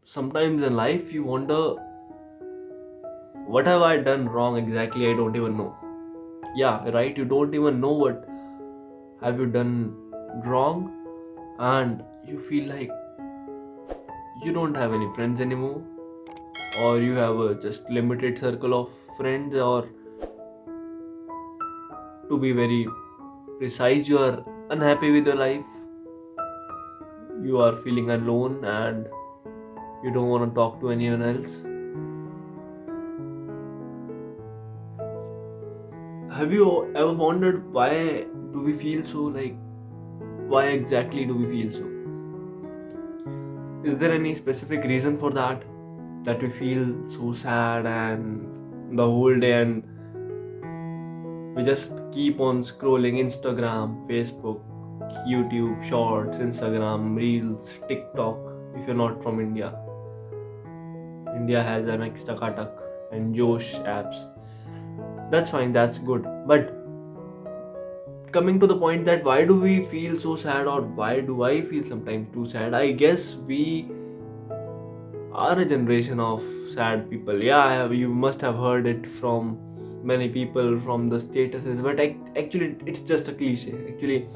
sometimes in life you wonder, what have I done wrong exactly? I don't even know. Yeah, right, you don't even know what have you done wrong, and you feel like you don't have any friends anymore, or you have a just limited circle of friends, or to be very precise, you are unhappy with your life, you are feeling alone, and you don't want to talk to anyone else. Have you ever wondered why do we feel so, like, why exactly do we feel so? Is there any specific reason for that we feel so sad and the whole day, and we just keep on scrolling Instagram, Facebook, YouTube shorts, Instagram reels, TikTok? If you're not from India, India has MX, Takatak, and Josh apps. That's fine, that's good. But coming to the point, that why do we feel so sad, or why do I feel sometimes too sad? I guess we are a generation of sad people. Yeah, you must have heard it from many people, from the statuses, but actually it's just a cliche. Actually,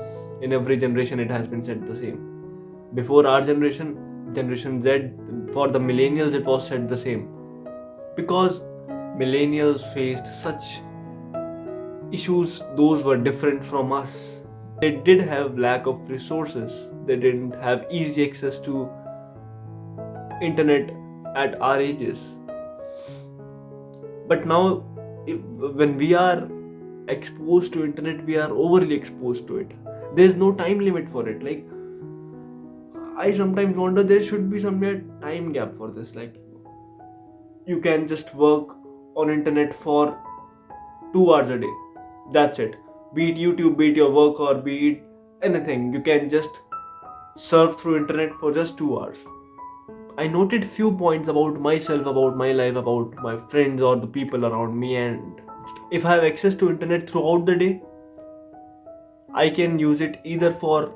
in every generation it has been said the same. Before our generation, Generation Z, for the millennials it was said the same, because millennials faced such issues those were different from us. They did have lack of resources. They didn't have easy access to internet at our ages. But now, when we are exposed to internet, we are overly exposed to it. There's no time limit for it. Like, I sometimes wonder, there should be some time gap for this. Like, you can just work on internet for 2 hours a day. That's it. Be it YouTube, be it your work, or be it anything, you can just surf through internet for just 2 hours. I noted few points about myself, about my life, about my friends or the people around me, and if I have access to internet throughout the day, I can use it either for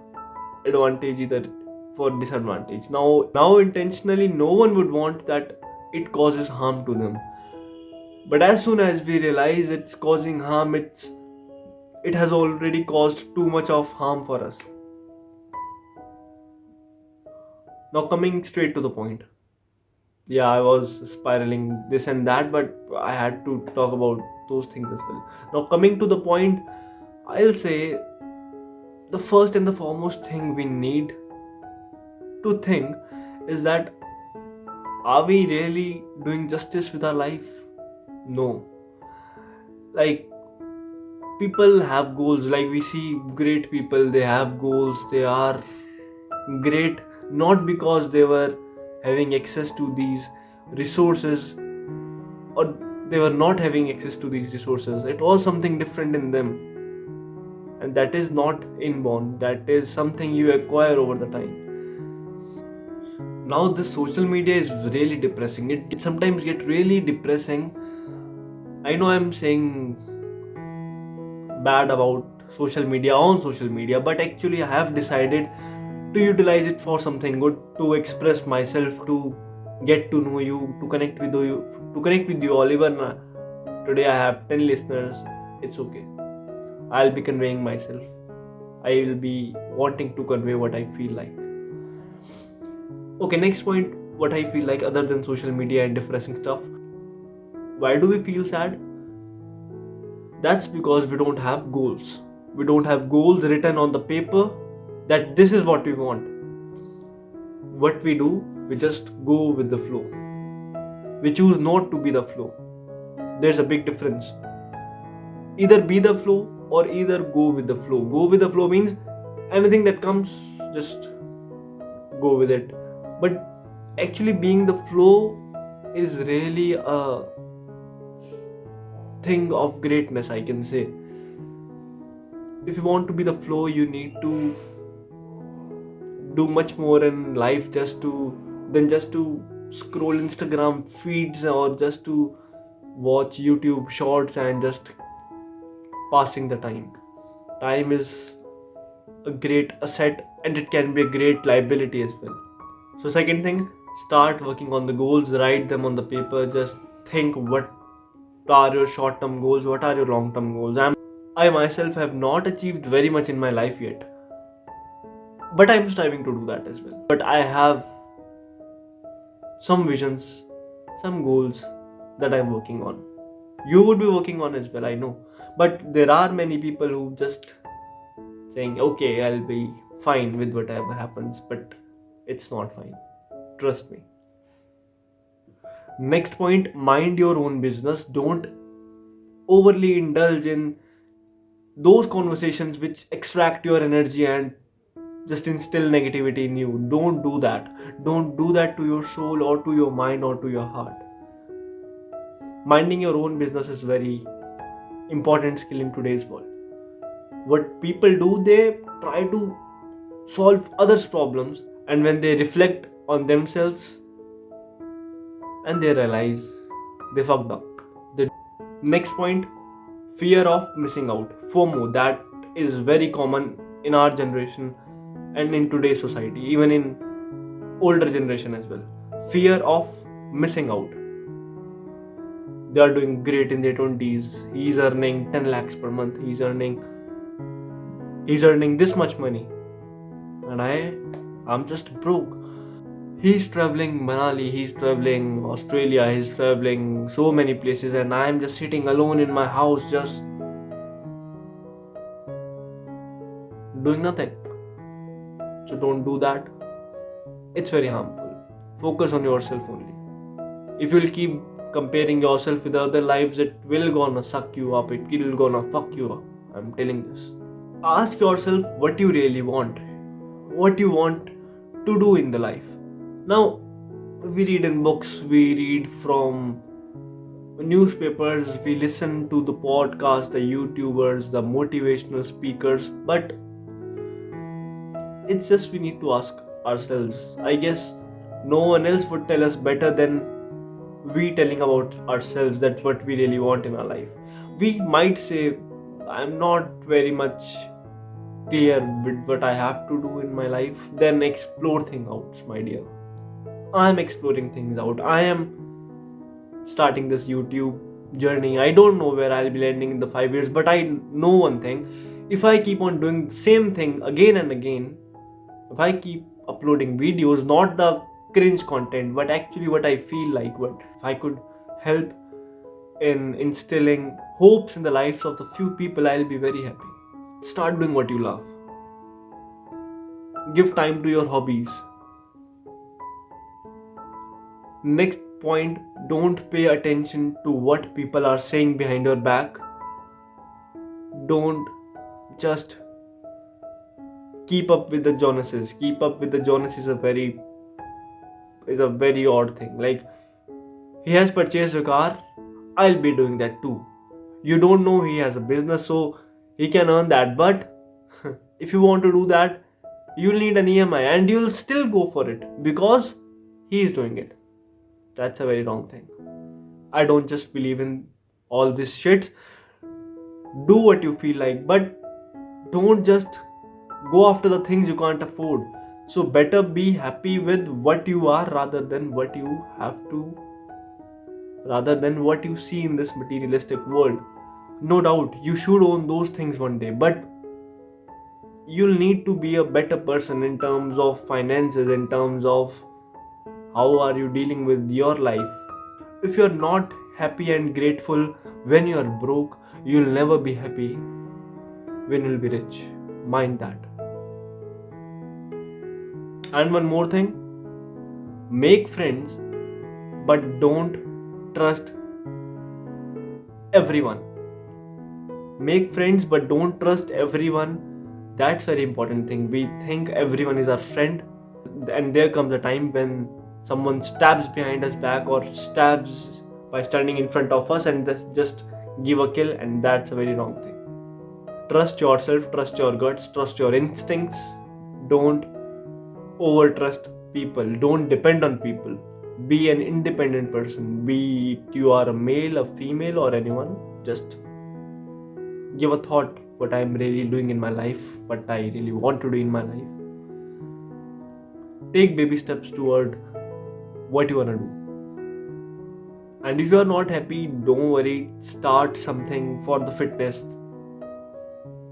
advantage, either for disadvantage. Now intentionally, no one would want that it causes harm to them. But as soon as we realize it's causing harm, it has already caused too much of harm for us. Now, coming straight to the point. Yeah, I was spiraling this and that, but I had to talk about those things as well. Now, coming to the point, I'll say the first and the foremost thing we need to think is that, are we really doing justice with our life? No. Like, people have goals. Like, we see great people, they have goals, they are great not because they were having access to these resources, or they were not having access to these resources. It was something different in them, and that is not inborn, that is something you acquire over the time. Now this social media is really depressing. It sometimes get really depressing. I know I'm saying bad about social media on social media, but actually I have decided to utilize it for something good, to express myself, to get to know you, to connect with you all. Even today I have 10 listeners. It's okay. I'll be conveying myself. I will be wanting to convey what I feel like. Okay, next point, what I feel like other than social media and depressing stuff. Why do we feel sad? That's because we don't have goals. We don't have goals written on the paper that this is what we want. What we do, we just go with the flow. We choose not to be the flow. There's a big difference. Either be the flow or either go with the flow. Go with the flow means anything that comes, just go with it. But actually, being the flow is really a thing of greatness, I can say. If you want to be the flow, you need to do much more in life just to scroll Instagram feeds, or just to watch YouTube shorts and just passing the time. Time is a great asset, and it can be a great liability as well. So second thing, Start working on the goals, write them on the paper. Just think, what are your short term goals, what are your long term goals. I myself have not achieved very much in my life yet, but I'm striving to do that as well. But I have some visions, some goals that I'm working on. You would be working on as well, I know. But there are many people who just saying, okay, I'll be fine with whatever happens, but it's not fine. Trust me. Next point, mind your own business. Don't overly indulge in those conversations which extract your energy and just instill negativity in you. Don't do that. Don't do that to your soul or to your mind or to your heart. Minding your own business is very important skill in today's world. What people do, they try to solve others' problems, and when they reflect on themselves and they realize they fucked up. The next point, fear of missing out. FOMO, that is very common in our generation and in today's society, even in older generation as well. Fear of missing out. They are doing great in their 20s. He's earning 10 lakhs per month. He's earning this much money. And I'm just broke. He's traveling Manali, he's traveling Australia, he's traveling so many places, and I'm just sitting alone in my house, just doing nothing. So don't do that. It's very harmful. Focus on yourself only. If you'll keep comparing yourself with other lives, it will gonna suck you up, it will gonna fuck you up. I'm telling this. Ask yourself what you really want, what you want to do in the life. Now, we read in books, we read from newspapers, we listen to the podcasts, the YouTubers, the motivational speakers, but it's just we need to ask ourselves. I guess no one else would tell us better than we telling about ourselves that what we really want in our life. We might say, I'm not very much clear with what I have to do in my life. Then explore things out, my dear. I am exploring things out. I am starting this YouTube journey. I don't know where I'll be landing in the 5 years, but I know one thing. If I keep on doing the same thing again and again, if I keep uploading videos, not the cringe content, but actually what I feel like, what if I could help in instilling hopes in the lives of the few people, I'll be very happy. Start doing what you love. Give time to your hobbies. Next point, don't pay attention to what people are saying behind your back. Don't just keep up with the Jonases. Keep up with the Jonas is a very odd thing. Like, he has purchased a car, I'll be doing that too. You don't know he has a business, so he can earn that. But if you want to do that, you'll need an EMI and you'll still go for it because he is doing it. That's a very wrong thing. I don't just believe in all this shit. Do what you feel like, but don't just go after the things you can't afford. So better be happy with what you are rather than what you see in this materialistic world. No doubt, you should own those things one day, but you'll need to be a better person in terms of finances, in terms of how are you dealing with your life. If you're not happy and grateful when you're broke, you'll never be happy when you'll be rich. Mind that. And one more thing, make friends, but don't trust everyone. Make friends, but don't trust everyone. That's very important thing. We think everyone is our friend, and there comes a time when someone stabs behind us back or stabs by standing in front of us and just give a kill, and that's a very wrong thing. Trust yourself, trust your guts, trust your instincts. Don't over trust people. Don't depend on people. Be an independent person. Be it you are a male, a female, or anyone. Just give a thought what I'm really doing in my life, what I really want to do in my life. Take baby steps toward what you wanna do. And if you are not happy, don't worry, start something for the fitness,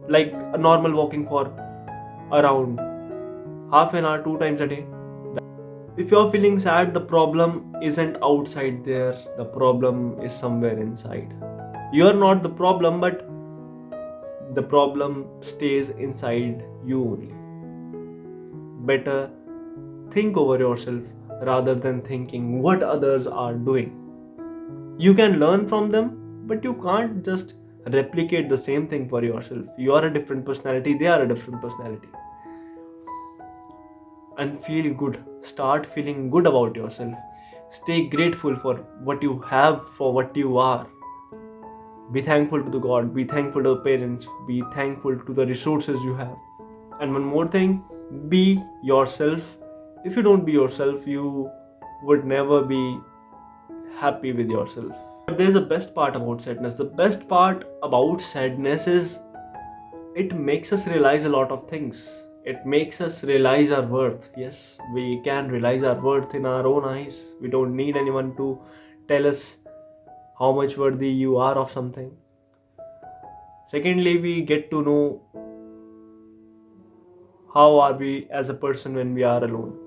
like a normal walking for around half an hour, 2 times a day. If you are feeling sad, the problem isn't outside there, the problem is somewhere inside. You are not the problem, but the problem stays inside you only. Better think over yourself rather than thinking what others are doing. You can learn from them, but you can't just replicate the same thing for yourself. You are a different personality, they are a different personality. And feel good. Start feeling good about yourself. Stay grateful for what you have, for what you are. Be thankful to the God, be thankful to the parents, be thankful to the resources you have. And one more thing, be yourself. If you don't be yourself, you would never be happy with yourself. But there's a best part about sadness. The best part about sadness is it makes us realize a lot of things. It makes us realize our worth. Yes, we can realize our worth in our own eyes. We don't need anyone to tell us how much worthy you are of something. Secondly, we get to know how are we as a person when we are alone.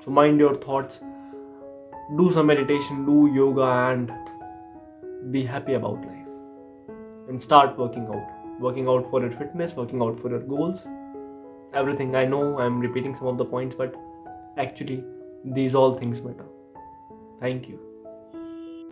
So mind your thoughts, do some meditation, do yoga, and be happy about life. And start working out for your fitness, working out for your goals, everything. I know I'm repeating some of the points, but actually these all things matter. Thank you.